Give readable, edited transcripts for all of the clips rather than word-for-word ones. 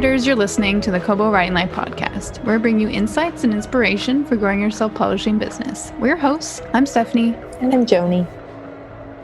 writers, you're listening to the Kobo Writing Life podcast, where we bring you insights and inspiration for growing your self-publishing business. We're your hosts. I'm Stephanie. And I'm Joni.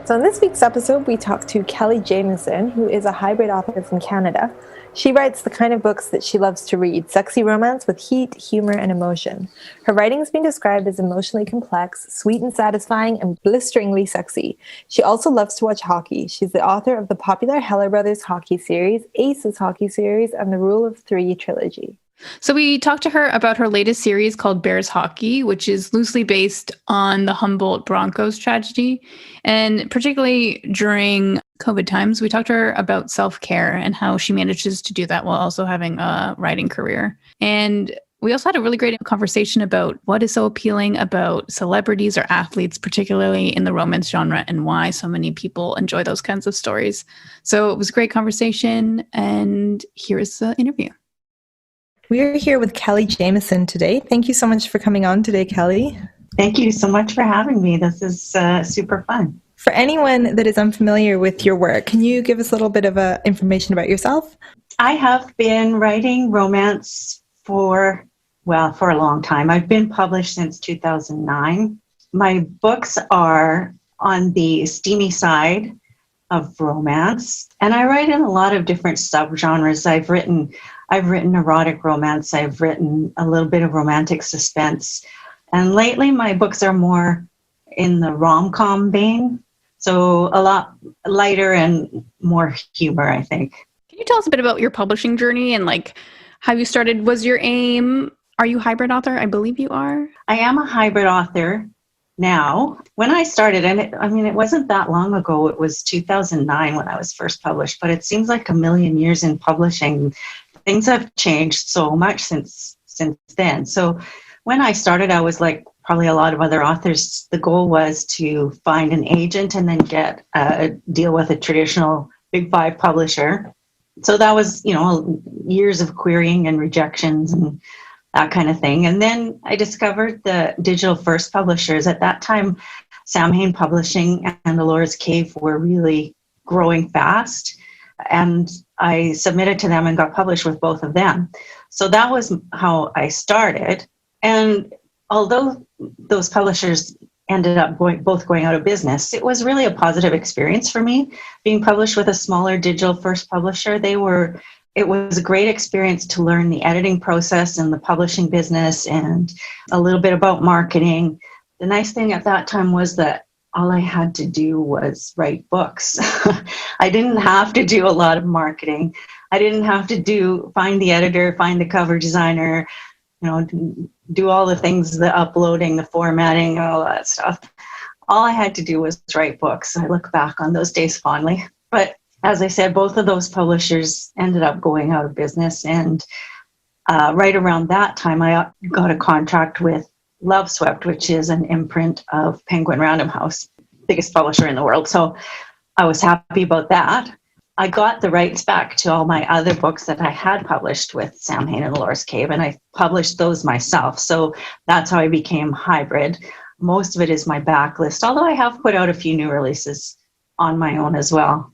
So in this week's episode, we talked to Kelly Jamieson, who is a hybrid author from Canada. She writes the kind of books that she loves to read, sexy romance with heat, humor, and emotion. Her writing has been described as emotionally complex, sweet and satisfying, and blisteringly sexy. She also loves to watch hockey. She's the author of the popular Heller Brothers hockey series, Aces hockey series, and the Rule of Three trilogy. So we talked to her about her latest series called Bears Hockey, which is loosely based on the Humboldt Broncos tragedy. And particularly during COVID times, we talked to her about self-care and how she manages to do that while also having a writing career. And we also had a really great conversation about what is so appealing about celebrities or athletes, particularly in the romance genre, and why so many people enjoy those kinds of stories. So it was a great conversation, and here's the interview. We're here with Kelly Jamieson today. Thank you so much for coming on today, Kelly. Thank you so much for having me. This is super fun. For anyone that is unfamiliar with your work, can you give us a little bit of information about yourself? I have been writing romance for a long time. I've been published since 2009. My books are on the steamy side of romance, and I write in a lot of different subgenres. I've written erotic romance. I've written a little bit of romantic suspense. And lately my books are more in the rom-com vein. So a lot lighter and more humor, I think. Can you tell us a bit about your publishing journey and how you started? Was your aim, are you a hybrid author? I believe you are. I am a hybrid author now. When I started, and it wasn't that long ago. It was 2009 when I was first published, but it seems like a million years in publishing. Things have changed so much since then. So when I started, I was like probably a lot of other authors. The goal was to find an agent and then get a deal with a traditional Big Five publisher. So that was, years of querying and rejections and that kind of thing. And then I discovered the digital first publishers. At that time, Samhain Publishing and Alora's Cave were really growing fast. And I submitted to them and got published with both of them. So that was how I started. And although those publishers ended up both going out of business, it was really a positive experience for me being published with a smaller digital first publisher. It was a great experience to learn the editing process and the publishing business and a little bit about marketing. The nice thing at that time was that all I had to do was write books. I didn't have to do a lot of marketing. I didn't have to find the editor, find the cover designer, do all the things, the uploading, the formatting, all that stuff. All I had to do was write books. I look back on those days fondly. But as I said, both of those publishers ended up going out of business. And right around that time, I got a contract with Love Swept, which is an imprint of Penguin Random House, biggest publisher in the world. So I was happy about that. I got the rights back to all my other books that I had published with Samhain and Alora's Cave, and I published those myself. So that's how I became hybrid. Most of it is my backlist, although I have put out a few new releases on my own as well.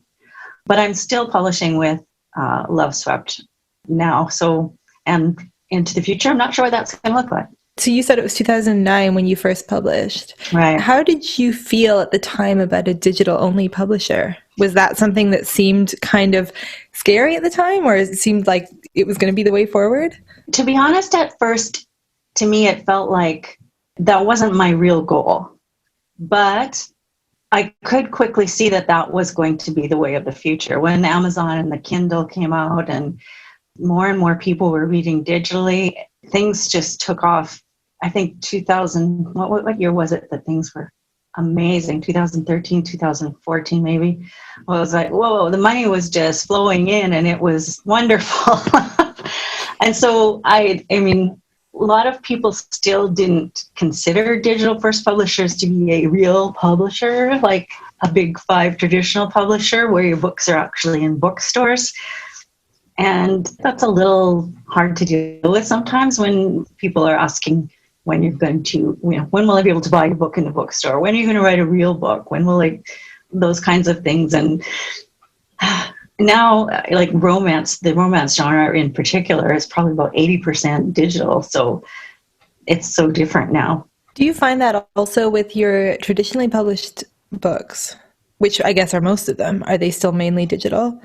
But I'm still publishing with Love Swept now. So, and into the future, I'm not sure what that's going to look like. So you said it was 2009 when you first published. Right. How did you feel at the time about a digital-only publisher? Was that something that seemed kind of scary at the time, or it seemed like it was going to be the way forward? To be honest, at first, to me, it felt like that wasn't my real goal. But I could quickly see that was going to be the way of the future. When Amazon and the Kindle came out and more people were reading digitally, things just took off. I think 2000, what year was it that things were amazing? 2013, 2014 maybe. Well, it was like, whoa, the money was just flowing in and it was wonderful. And so, a lot of people still didn't consider digital first publishers to be a real publisher, like a Big Five traditional publisher where your books are actually in bookstores. And that's a little hard to deal with sometimes when people are asking when you're going to, when will I be able to buy your book in the bookstore? When are you going to write a real book? When will those kinds of things? And Now, like romance, the romance genre in particular is probably about 80% digital. So it's so different now. Do you find that also with your traditionally published books, which I guess are most of them? Are they still mainly digital?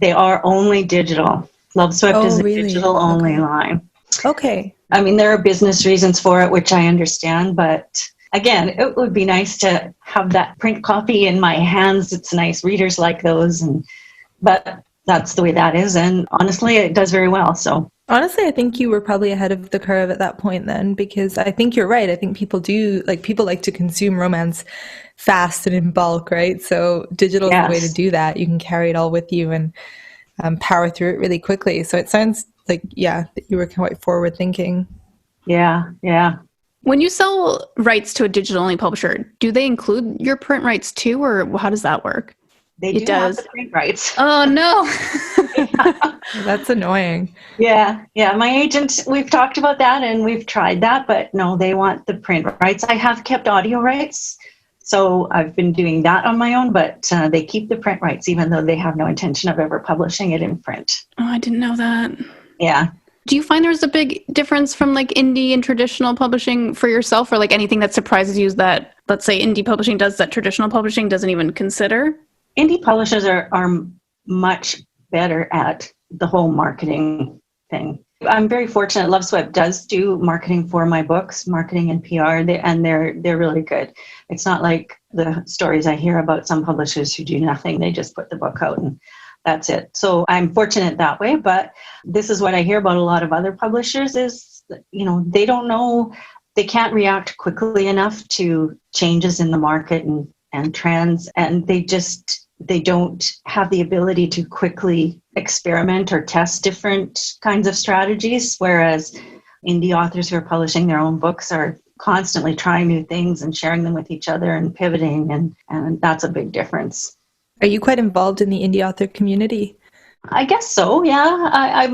They are only digital. Love Swept is a Really? digital only line. Okay. I mean, there are business reasons for it, which I understand, but again, it would be nice to have that print copy in my hands. It's nice. Readers like those, but that's the way that is. And honestly, it does very well. So Honestly, I think you were probably ahead of the curve at that point then, because I think you're right. I think people like to consume romance fast and in bulk, right? So digital is the way to yes, do that. You can carry it all with you and power through it really quickly. So it sounds like, yeah, that you were quite forward thinking. yeah, yeah. When you sell rights to a digital-only publisher, do they include your print rights too, or how does that work? They It do have does. the print rights. Oh, no. That's annoying. Yeah, yeah. My agent, we've talked about that and we've tried that, but no, they want the print rights. I have kept audio rights, so I've been doing that on my own, but they keep the print rights, even though they have no intention of ever publishing it in print. Oh, I didn't know that. Yeah. Do you find there's a big difference from like indie and traditional publishing for yourself, or like anything that surprises you that, let's say, indie publishing does that traditional publishing doesn't even consider? Indie publishers are much better at the whole marketing thing. I'm very fortunate. Love Swept does do marketing for my books, marketing and PR, they're really good. It's not like the stories I hear about some publishers who do nothing. They just put the book out and that's it. So I'm fortunate that way. But this is what I hear about a lot of other publishers is, they don't know, they can't react quickly enough to changes in the market and trends, and they don't have the ability to quickly experiment or test different kinds of strategies, whereas indie authors who are publishing their own books are constantly trying new things and sharing them with each other and pivoting, and that's a big difference. Are you quite involved in the indie author community? I guess so, yeah. I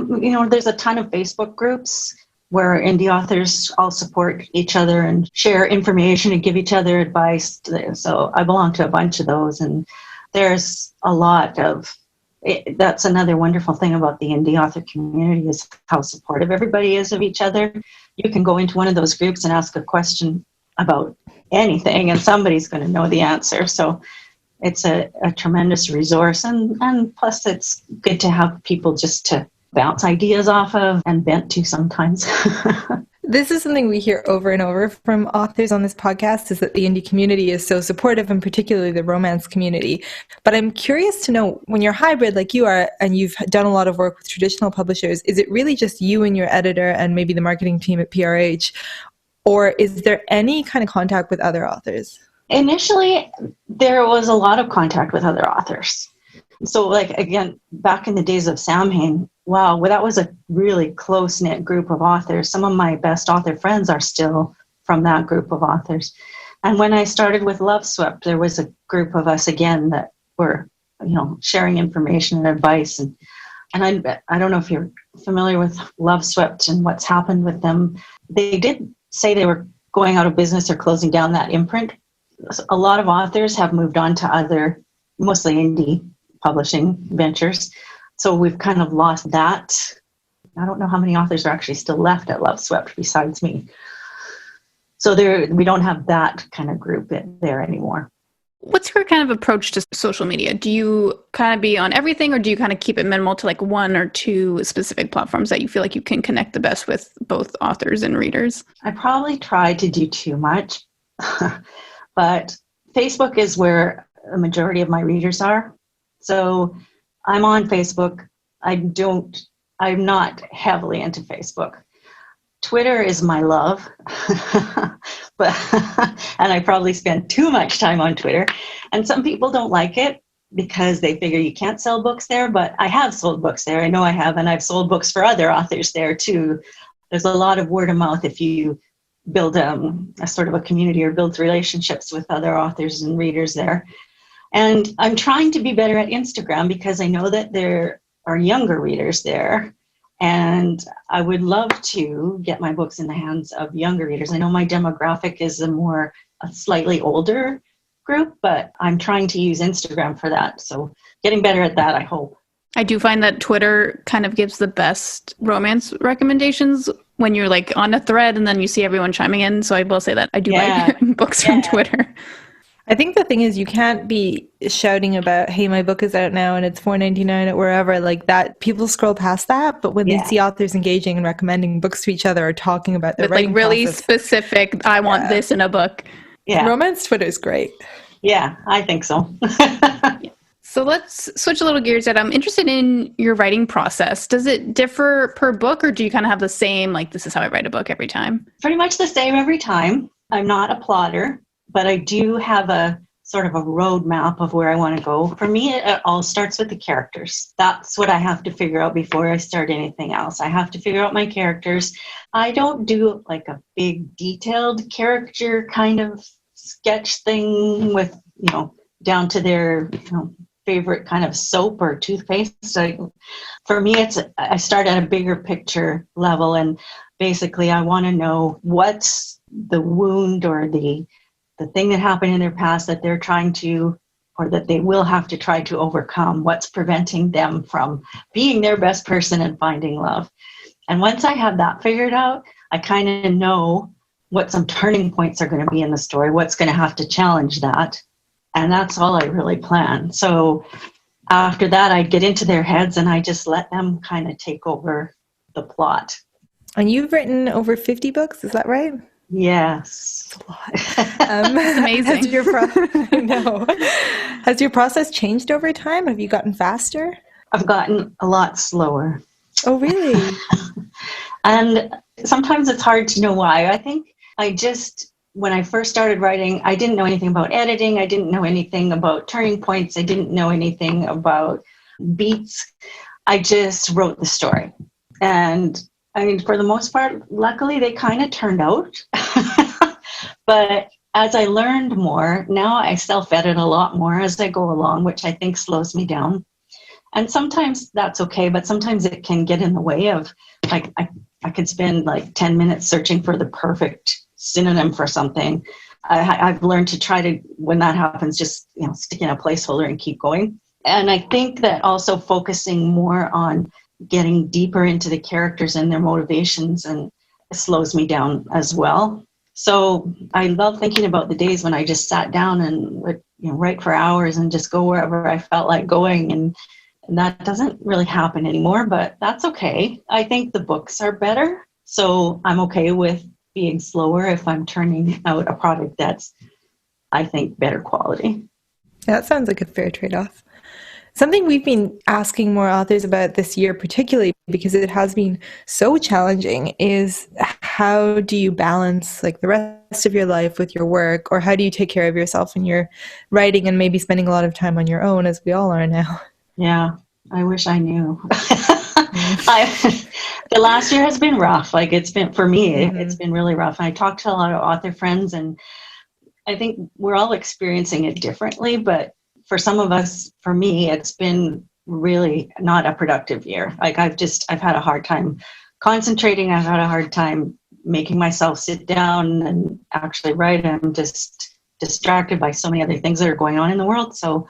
there's a ton of Facebook groups where indie authors all support each other and share information and give each other advice. So I belong to a bunch of those, and there's a lot of it. That's another wonderful thing about the indie author community is how supportive everybody is of each other. You can go into one of those groups and ask a question about anything, and somebody's going to know the answer. So it's a tremendous resource, and plus it's good to have people just to bounce ideas off of and vent to sometimes. This is something we hear over and over from authors on this podcast, is that the indie community is so supportive, and particularly the romance community. But I'm curious to know, when you're hybrid like you are, and you've done a lot of work with traditional publishers, is it really just you and your editor and maybe the marketing team at PRH? Or is there any kind of contact with other authors? Initially, there was a lot of contact with other authors. So, like, again, back in the days of Samhain, wow, well, that was a really close-knit group of authors. Some of my best author friends are still from that group of authors. And when I started with Love Swept, there was a group of us again that were, sharing information and advice. And I don't know if you're familiar with Love Swept and what's happened with them. They did say they were going out of business or closing down that imprint. A lot of authors have moved on to other, mostly indie publishing ventures. So we've kind of lost that. I don't know how many authors are actually still left at Love Swept besides me. So we don't have that kind of group there anymore. What's your kind of approach to social media? Do you kind of be on everything, or do you kind of keep it minimal to like one or two specific platforms that you feel like you can connect the best with both authors and readers? I probably try to do too much, but Facebook is where the majority of my readers are. So I'm on Facebook. I'm not heavily into Facebook. Twitter is my love, and I probably spend too much time on Twitter. And some people don't like it because they figure you can't sell books there, but I have sold books there. I know I have, and I've sold books for other authors there too. There's a lot of word of mouth if you build a sort of a community or build relationships with other authors and readers there. And I'm trying to be better at Instagram because I know that there are younger readers there. And I would love to get my books in the hands of younger readers. I know my demographic is a slightly older group, but I'm trying to use Instagram for that. So getting better at that, I hope. I do find that Twitter kind of gives the best romance recommendations when you're like on a thread and then you see everyone chiming in. So I will say that I do like books from Twitter. I think the thing is you can't be shouting about, hey, my book is out now and it's $4.99 at wherever, like that. People scroll past that, but when they see authors engaging and recommending books to each other or talking about their writing like really process, specific, I want this in a book. Yeah. Romance Twitter is great. Yeah, I think so. So let's switch a little gears. I'm interested in your writing process. Does it differ per book, or do you kind of have the same, like, this is how I write a book every time? Pretty much the same every time. I'm not a plotter, but I do have a sort of a roadmap of where I want to go. For me, it all starts with the characters. That's what I have to figure out before I start anything else. I have to figure out my characters. I don't do like a big detailed character kind of sketch thing with, down to their, favorite kind of soap or toothpaste. So for me, I start at a bigger picture level, and basically I want to know what's the wound or the thing that happened in their past that they're trying to, or that they will have to try to overcome. What's preventing them from being their best person and finding love? And once I have that figured out, I kind of know what some turning points are going to be in the story, what's going to have to challenge that. And that's all I really plan. So after that, I get into their heads and I just let them kind of take over the plot. And you've written over 50 books, is that right? Yes. That's a lot. That's amazing. I know. Has your process changed over time? Have you gotten faster? I've gotten a lot slower. Oh, really? And sometimes it's hard to know why. I think when I first started writing, I didn't know anything about editing. I didn't know anything about turning points. I didn't know anything about beats. I just wrote the story. And I mean, for the most part, luckily, they kind of turned out. But as I learned more, now I self-edit a lot more as I go along, which I think slows me down. And sometimes that's okay, but sometimes it can get in the way of, like, I could spend like 10 minutes searching for the perfect synonym for something. I've learned to try to, when that happens, just stick in a placeholder and keep going. And I think that also focusing more on getting deeper into the characters and their motivations and slows me down as well. So I love thinking about the days when I just sat down and would write for hours and just go wherever I felt like going, and that doesn't really happen anymore, but that's okay. I think the books are better, so I'm okay with being slower if I'm turning out a product that's, I think, better quality. Yeah, that sounds like a fair trade-off. Something we've been asking more authors about this year, particularly because it has been so challenging, is how do you balance like the rest of your life with your work, or how do you take care of yourself when you're writing and maybe spending a lot of time on your own, as we all are now? Yeah, I wish I knew. The last year has been rough. Like, it's been, for me, it's been really rough. I talked to a lot of author friends, and I think we're all experiencing it differently, but for some of us, for me, it's been really not a productive year. Like, I've had a hard time concentrating. I've had a hard time making myself sit down and actually write. I'm just distracted by so many other things that are going on in the world. So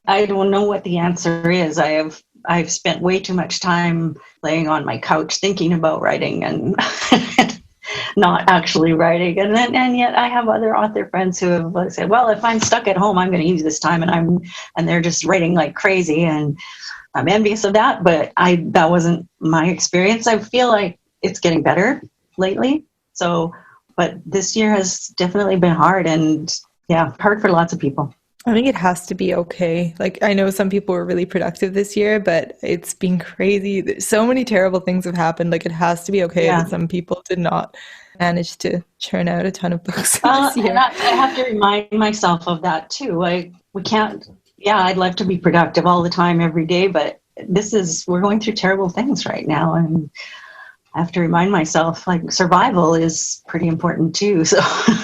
I don't know what the answer is. I've spent way too much time laying on my couch thinking about writing and not actually writing. And yet I have other author friends who have said, well, if I'm stuck at home, I'm going to use this time, and they're just writing like crazy, and I'm envious of that, but that wasn't my experience. I feel like it's getting better lately. So, but this year has definitely been hard, and hard for lots of people. I think it has to be okay. Like, I know some people were really productive this year, but it's been crazy. So many terrible things have happened. Like, it has to be okay that some people did not manage to churn out a ton of books this year. And I have to remind myself of that too. Like, we can't, I'd love to be productive all the time, every day, but we're going through terrible things right now. And I have to remind myself, like, survival is pretty important too. So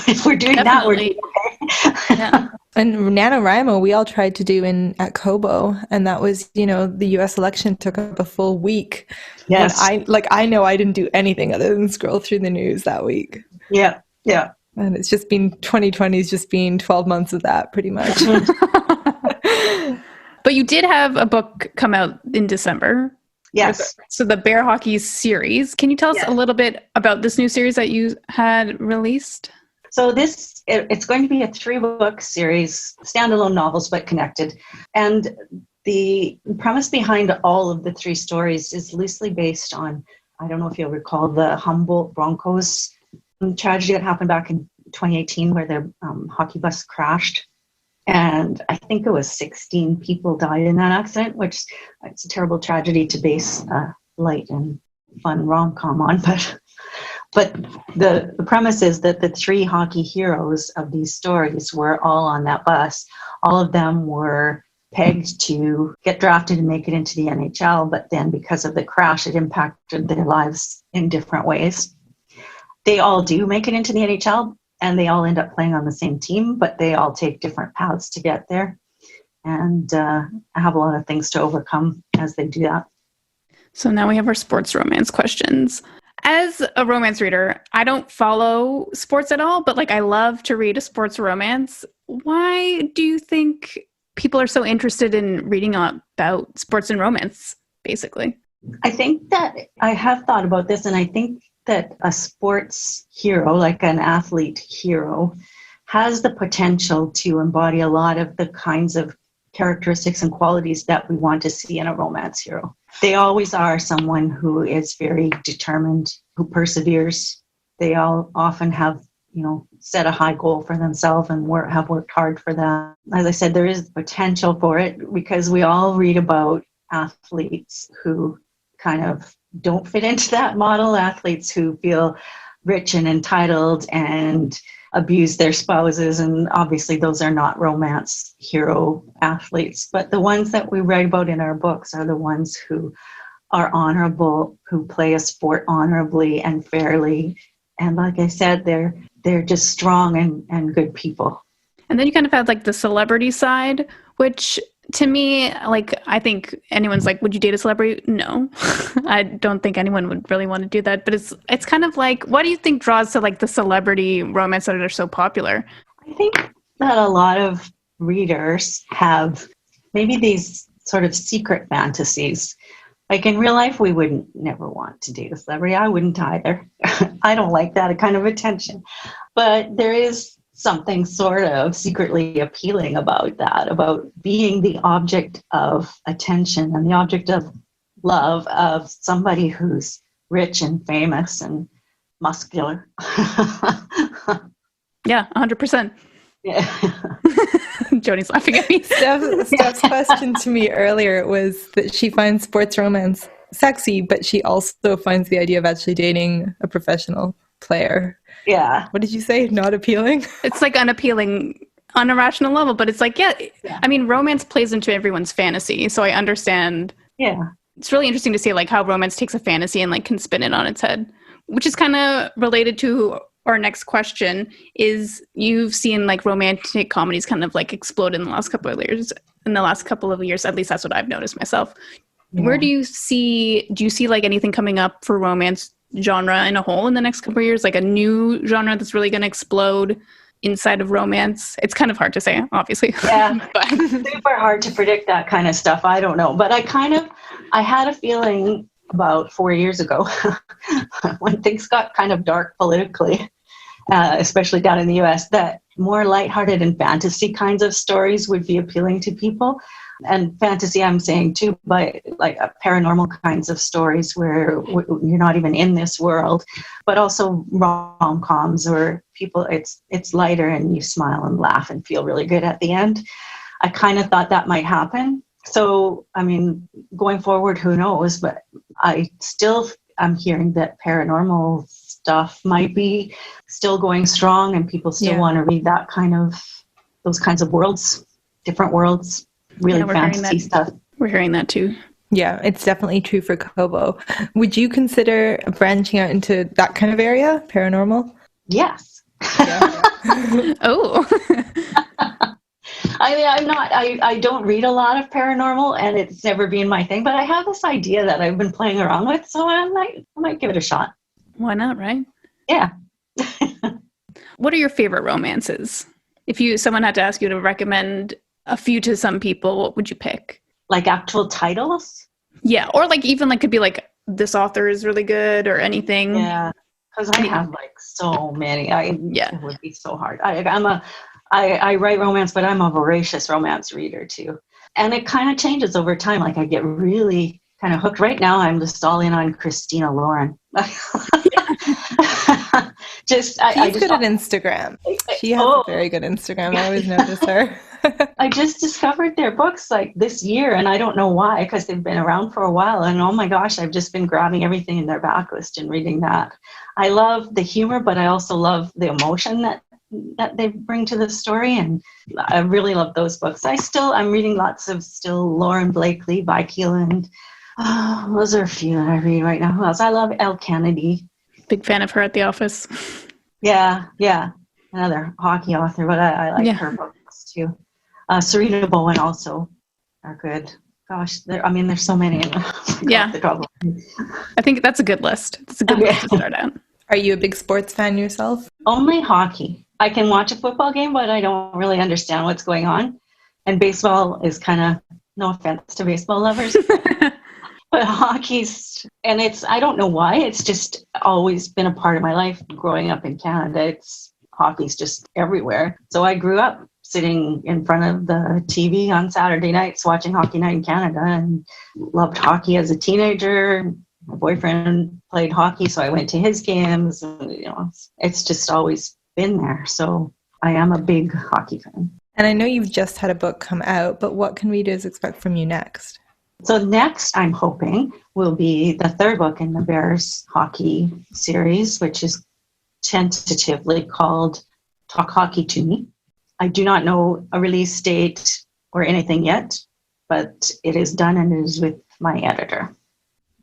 if we're doing that, we're doing okay. Yeah. And NaNoWriMo, we all tried to do at Kobo, and that was, the U.S. election took up a full week. Yes. I know I didn't do anything other than scroll through the news that week. Yeah, yeah. And it's just been, 2020 has just been 12 months of that, pretty much. But But you did have a book come out in December. Yes. So the Bear Hockey series. Can you tell us a little bit about this new series that you had released? So it's going to be a 3-book series, standalone novels, but connected. And the premise behind all of the 3 stories is loosely based on, I don't know if you'll recall, the Humboldt Broncos tragedy that happened back in 2018 where their hockey bus crashed. And I think it was 16 people died in that accident, which it's a terrible tragedy to base a light and fun rom-com on. But the premise is that the 3 hockey heroes of these stories were all on that bus. All of them were pegged to get drafted and make it into the NHL, but then because of the crash, it impacted their lives in different ways. They all do make it into the NHL, and they all end up playing on the same team, but they all take different paths to get there. And I have a lot of things to overcome as they do that. So now we have our sports romance questions. As a romance reader, I don't follow sports at all, but like I love to read a sports romance. Why do you think people are so interested in reading about sports and romance, basically? I think that I have thought about this, and I think that a sports hero, like an athlete hero, has the potential to embody a lot of the kinds of characteristics and qualities that we want to see in a romance hero. They always are someone who is very determined, who perseveres. They all often have, set a high goal for themselves and have worked hard for that. As I said, there is potential for it because we all read about athletes who kind of don't fit into that model, athletes who feel rich and entitled and abuse their spouses, and obviously those are not romance hero athletes. But the ones that we write about in our books are the ones who are honorable, who play a sport honorably and fairly. And like I said, they're just strong and good people. And then you kind of have like the celebrity side, which to me, like, I think anyone's like, would you date a celebrity? No, I don't think anyone would really want to do that. But it's kind of like, what do you think draws to like the celebrity romance that are so popular? I think that a lot of readers have maybe these sort of secret fantasies. Like in real life, we wouldn't never want to date a celebrity. I wouldn't either. I don't like that kind of attention. But there is something sort of secretly appealing about that, about being the object of attention and the object of love of somebody who's rich and famous and muscular. Yeah, 100%. Yeah. Joni's laughing at me. Steph's question to me earlier was that she finds sports romance sexy, but she also finds the idea of actually dating a professional player. Yeah. What did you say? Not appealing? It's like unappealing on a rational level, but it's like, yeah. I mean, romance plays into everyone's fantasy. So I understand. Yeah. It's really interesting to see like how romance takes a fantasy and like can spin it on its head, which is kind of related to our next question. Is you've seen like romantic comedies kind of like explode in the last couple of years, at least that's what I've noticed myself. Yeah. Where do you see like anything coming up for romance genre in a whole in the next couple of years, like a new genre that's really going to explode inside of romance? It's kind of hard to say, obviously. Yeah, but super hard to predict that kind of stuff. I don't know, but I had a feeling about 4 years ago when things got kind of dark politically, especially down in the US, that more lighthearted and fantasy kinds of stories would be appealing to people. And fantasy, I'm saying too, but like paranormal kinds of stories where you're not even in this world, but also rom-coms where people, it's lighter and you smile and laugh and feel really good at the end. I kind of thought that might happen. So, I mean, going forward, who knows? But I'm hearing that paranormal stuff might be still going strong and people still want to read those kinds of worlds, different worlds. Really fantasy stuff. We're hearing that too. Yeah, it's definitely true for Kobo. Would you consider branching out into that kind of area, paranormal? Yes. Yeah. Oh. I mean, I don't read a lot of paranormal and it's never been my thing, but I have this idea that I've been playing around with, so I might give it a shot. Why not, right? Yeah. What are your favorite romances? If someone had to ask you to recommend a few to some people, what would you pick? Like actual titles? Yeah, or like even like could be like this author is really good or anything. Yeah, because I have like so many. It would be so hard. I write romance, but I'm a voracious romance reader too, and it kind of changes over time. Like I get really kind of hooked. Right now, I'm just all in on Christina Lauren. She's good at Instagram. She has a very good Instagram. I always notice her. I just discovered their books like this year, and I don't know why, because they've been around for a while. And oh my gosh, I've just been grabbing everything in their backlist and reading that. I love the humor, but I also love the emotion that they bring to the story, and I really love those books. I'm reading lots of still Lauren Blakely, Vi Keeland. Those are a few that I read right now. Who else? I love Elle Kennedy. Big fan of her at the office. Yeah. Another hockey author, but I like her books too. Serena Bowen also are good. Gosh, there's so many. I think that's a good list. That's a good list to start out. Are you a big sports fan yourself? Only hockey. I can watch a football game, but I don't really understand what's going on. And baseball is kind of, no offense to baseball lovers, but hockey's, and I don't know why, it's just always been a part of my life growing up in Canada. Hockey's just everywhere. So I grew up sitting in front of the TV on Saturday nights watching Hockey Night in Canada, and loved hockey as a teenager. My boyfriend played hockey, so I went to his games. And, it's just always been there. So I am a big hockey fan. And I know you've just had a book come out, but what can readers expect from you next? So next, I'm hoping, will be the third book in the Bears hockey series, which is tentatively called Talk Hockey to Me. I do not know a release date or anything yet, but it is done and it is with my editor.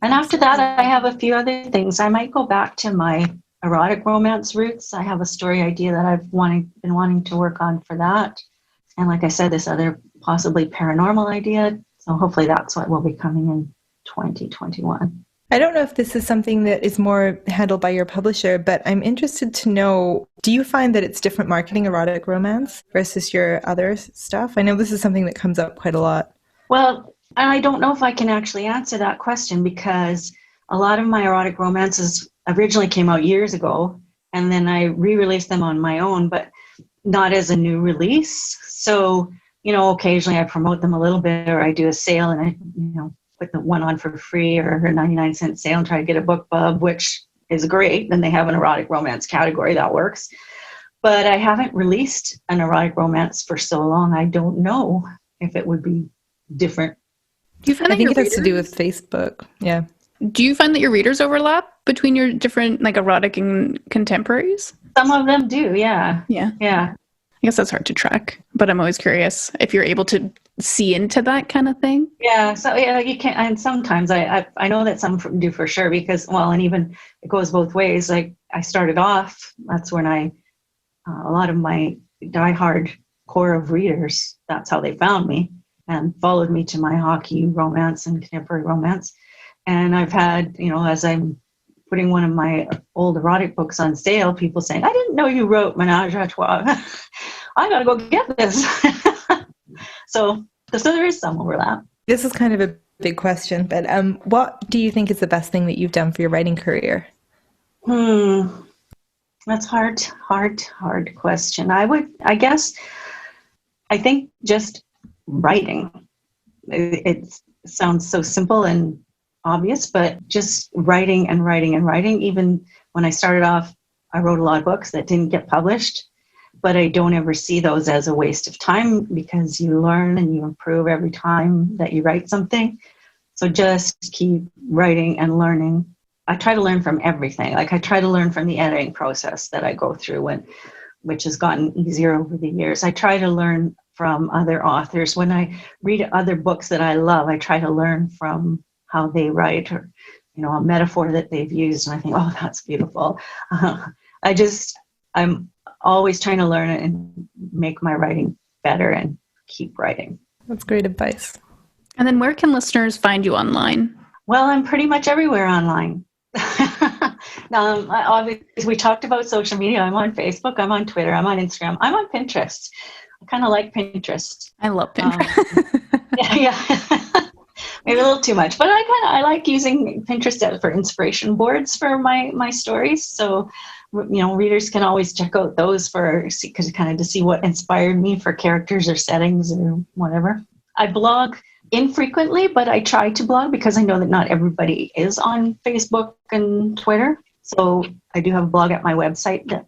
And after that, I have a few other things. I might go back to my erotic romance roots. I have a story idea that I've been wanting to work on for that. And like I said, this other possibly paranormal idea. So hopefully that's what will be coming in 2021. I don't know if this is something that is more handled by your publisher, but I'm interested to know, do you find that it's different marketing erotic romance versus your other stuff? I know this is something that comes up quite a lot. Well, I don't know if I can actually answer that question, because a lot of my erotic romances originally came out years ago, and then I re-released them on my own, but not as a new release. So, occasionally I promote them a little bit, or I do a sale and I, put the one on for free or a 99-cent sale and try to get a book bub, which is great. Then they have an erotic romance category that works. But I haven't released an erotic romance for so long. I don't know if it would be different. Do you find I think it has to do with Facebook. Yeah. Do you find that your readers overlap between your different like erotic and contemporaries? Some of them do. Yeah. I guess that's hard to track, but I'm always curious if you're able to see into that kind of thing. Yeah. So you can, and sometimes I know that some do for sure, because, and even it goes both ways. Like I started off, that's when a lot of my diehard core of readers, that's how they found me and followed me to my hockey romance and contemporary romance. And I've had, as I'm putting one of my old erotic books on sale, people saying, I didn't know you wrote Menage a Trois. I got to go get this. So there is some overlap. This is kind of a big question, but what do you think is the best thing that you've done for your writing career? That's hard question. I think just writing. It sounds so simple and obvious, but just writing and writing and writing. Even when I started off, I wrote a lot of books that didn't get published, but I don't ever see those as a waste of time, because you learn and you improve every time that you write something. So just keep writing and learning. I try to learn from everything. Like I try to learn from the editing process that I go through, which has gotten easier over the years. I try to learn from other authors. When I read other books that I love, I try to learn from how they write, or, a metaphor that they've used. And I think, oh, that's beautiful. I'm always trying to learn and make my writing better and keep writing. That's great advice. And then where can listeners find you online? Well, I'm pretty much everywhere online. Obviously, we talked about social media. I'm on Facebook, I'm on Twitter, I'm on Instagram, I'm on Pinterest. I kind of like Pinterest. I love Pinterest. Yeah. Maybe a little too much, but I like using Pinterest for inspiration boards for my stories. So, readers can always check out those to see what inspired me for characters or settings or whatever. I blog infrequently, but I try to blog because I know that not everybody is on Facebook and Twitter. So I do have a blog at my website that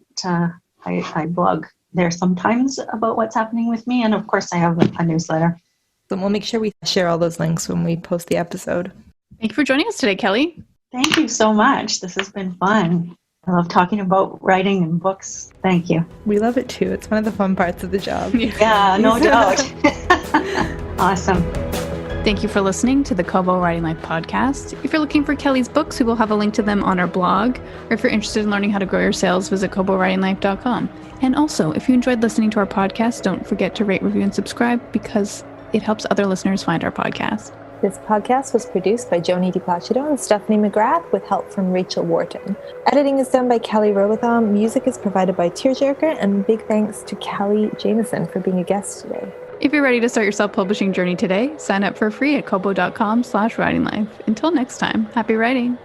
I blog there sometimes about what's happening with me. And of course I have a newsletter. And we'll make sure we share all those links when we post the episode. Thank you for joining us today, Kelly. Thank you so much. This has been fun. I love talking about writing and books. Thank you. We love it too. It's one of the fun parts of the job. Yeah, no doubt. Awesome. Thank you for listening to the Kobo Writing Life podcast. If you're looking for Kelly's books, we will have a link to them on our blog. Or if you're interested in learning how to grow your sales, visit kobowritinglife.com. And also, if you enjoyed listening to our podcast, don't forget to rate, review, and subscribe because it helps other listeners find our podcast. This podcast was produced by Joni DiPlacido and Stephanie McGrath with help from Rachel Wharton. Editing is done by Kelly Robotham. Music is provided by Tearjerker, and big thanks to Kelly Jamieson for being a guest today. If you're ready to start your self-publishing journey today, sign up for free at kobo.com/writinglife. Until next time, happy writing.